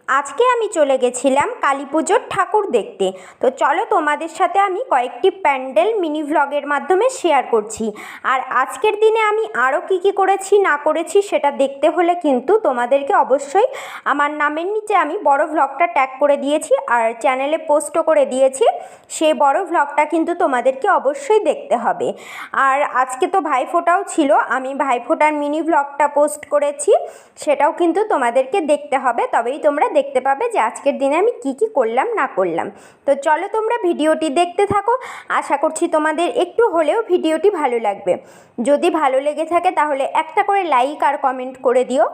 আজকে আমি চলে গেছিলাম কালী পুজোর ঠাকুর দেখতে। তো চলো তোমাদের সাথে আমি কয়েকটি প্যান্ডেল মিনি ভ্লগের মাধ্যমে শেয়ার করছি। আর আজকের দিনে আমি আরও কী করেছি না করেছি সেটা দেখতে হলে কিন্তু তোমাদেরকে অবশ্যই আমার নামের নিচে আমি বড় ভ্লগটা ট্যাগ করে দিয়েছি আর চ্যানেলে পোস্টও করে দিয়েছি। সেই বড় ভ্লগটা কিন্তু তোমাদেরকে অবশ্যই দেখতে হবে। আর আজকে তো ভাইফোঁটাও ছিল, আমি ভাইফোঁটার মিনি ভ্লগটা পোস্ট করেছি, সেটাও কিন্তু তোমাদেরকে দেখতে হবে, তবেই তোমরা দেখতে পাবে যে আজকের দিনে আমি কি করলাম না করলাম। তো চলো তোমরা ভিডিওটি দেখতে থাকো, আশা করছি তোমাদের একটু হলেও ভিডিওটি ভালো লাগবে। যদি ভালো লেগে থাকে তাহলে একটা করে লাইক আর কমেন্ট করে দিও।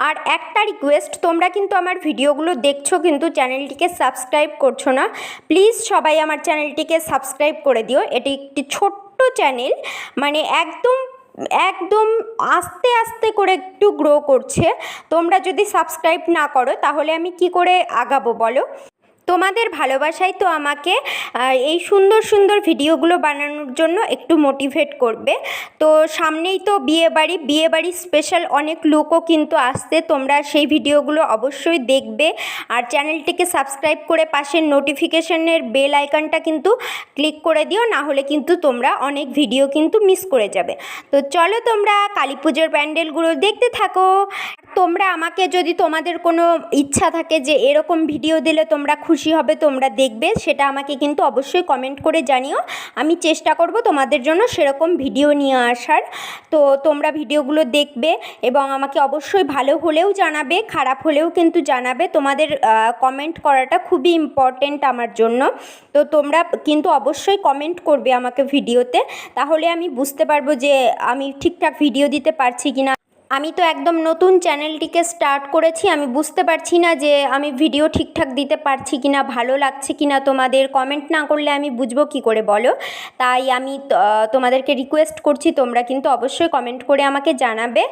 আর একটা রিকোয়েস্ট, তোমরা কিন্তু আমার ভিডিওগুলো দেখছো কিন্তু চ্যানেলটিকে সাবস্ক্রাইব করছো না, প্লিজ সবাই আমার চ্যানেলটিকে সাবস্ক্রাইব করে দিও। এটি একটি ছোট্ট চ্যানেল, মানে একদম একদম আস্তে আস্তে করে একটু গ্রো করছে। তোমরা যদি সাবস্ক্রাইব না করো তাহলে আমি কি করে আগাবো বলো? তোমাদের ভালোবাসাই তো আমাকে এই সুন্দর সুন্দর ভিডিওগুলো বানানোর জন্য একটু মোটিভেট করবে। তো সামনেই তো বিয়েবাড়ি স্পেশাল অনেক লুকও কিন্তু আসছে, তোমরা সেই ভিডিওগুলো অবশ্যই দেখবে। আর চ্যানেলটিকে সাবস্ক্রাইব করে পাশের নোটিফিকেশনের বেল আইকনটা কিন্তু ক্লিক করে দিও, না হলে কিন্তু তোমরা অনেক ভিডিও কিন্তু মিস করে যাবে। তো চলো তোমরা কালী পুজোর প্যান্ডেলগুলো দেখতে থাকো। তোমরা আমাকে যদি তোমাদের কোনো ইচ্ছা থাকে যে এরকম ভিডিও দিলে তোমরা খুশি হবে, তোমরা দেখবে, সেটা আমাকে কিন্তু অবশ্যই কমেন্ট করে জানিও। আমি চেষ্টা করব তোমাদের জন্য সেরকম ভিডিও নিয়ে আসার। তো তোমরা ভিডিওগুলো দেখবে এবং আমাকে অবশ্যই ভালো হলেও জানাবে, খারাপ হলেও কিন্তু জানাবে। তোমাদের কমেন্ট করাটা খুবই ইম্পর্টেন্ট আমার জন্য। তো তোমরা কিন্তু অবশ্যই কমেন্ট করবে আমাকে ভিডিওতে, তাহলে আমি বুঝতে পারবো যে আমি ঠিকঠাক ভিডিও দিতে পারছি কিনা। আমি তো একদম নতুন চ্যানেলটিকে স্টার্ট করেছি, আমি বুঝতে পারছি না যে আমি ভিডিও ঠিকঠাক দিতে পারছি কিনা, ভালো লাগছে কিনা। তোমাদের কমেন্ট না করলে আমি বুঝবো কি করে বলো? তাই আমি তোমাদেরকে রিকোয়েস্ট করছি, তোমরা কিন্তু অবশ্যই কমেন্ট করে আমাকে জানাবে।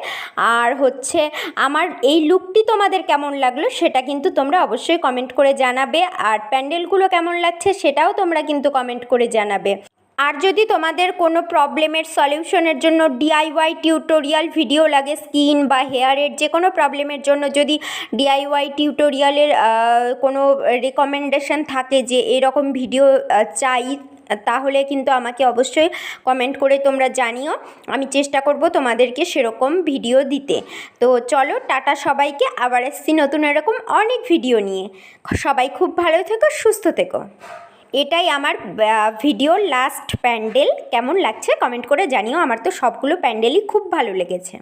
আর হচ্ছে আমার এই লুকটি তোমাদের কেমন লাগলো সেটা কিন্তু তোমরা অবশ্যই কমেন্ট করে জানাবে। আর প্যান্ডেলগুলো কেমন লাগছে সেটাও তোমরা কিন্তু কমেন্ট করে জানাবে। আর যদি তোমাদের কোনো প্রবলেমের সলিউশনের জন্য ডিআইওয়াই টিউটোরিয়াল ভিডিও লাগে, স্কিন বা হেয়ারের যে কোনো প্রবলেমের জন্য যদি ডিআইওয়াই টিউটোরিয়ালের কোনো রেকমেন্ডেশন থাকে যে এরকম ভিডিও চাই, তাহলে কিন্তু আমাকে অবশ্যই কমেন্ট করে তোমরা জানিও। আমি চেষ্টা করব তোমাদেরকে সেরকম ভিডিও দিতে। তো চলো টাটা সবাইকে, আবার এসছি নতুন এরকম অনেক ভিডিও নিয়ে। সবাই খুব ভালো থেকো, সুস্থ থেকো। এটাই আমার ভিডিওর লাস্ট প্যান্ডেল, কেমন লাগছে কমেন্ট করে জানিও। আমার তো সবগুলো প্যান্ডেলই খুব ভালো লেগেছে।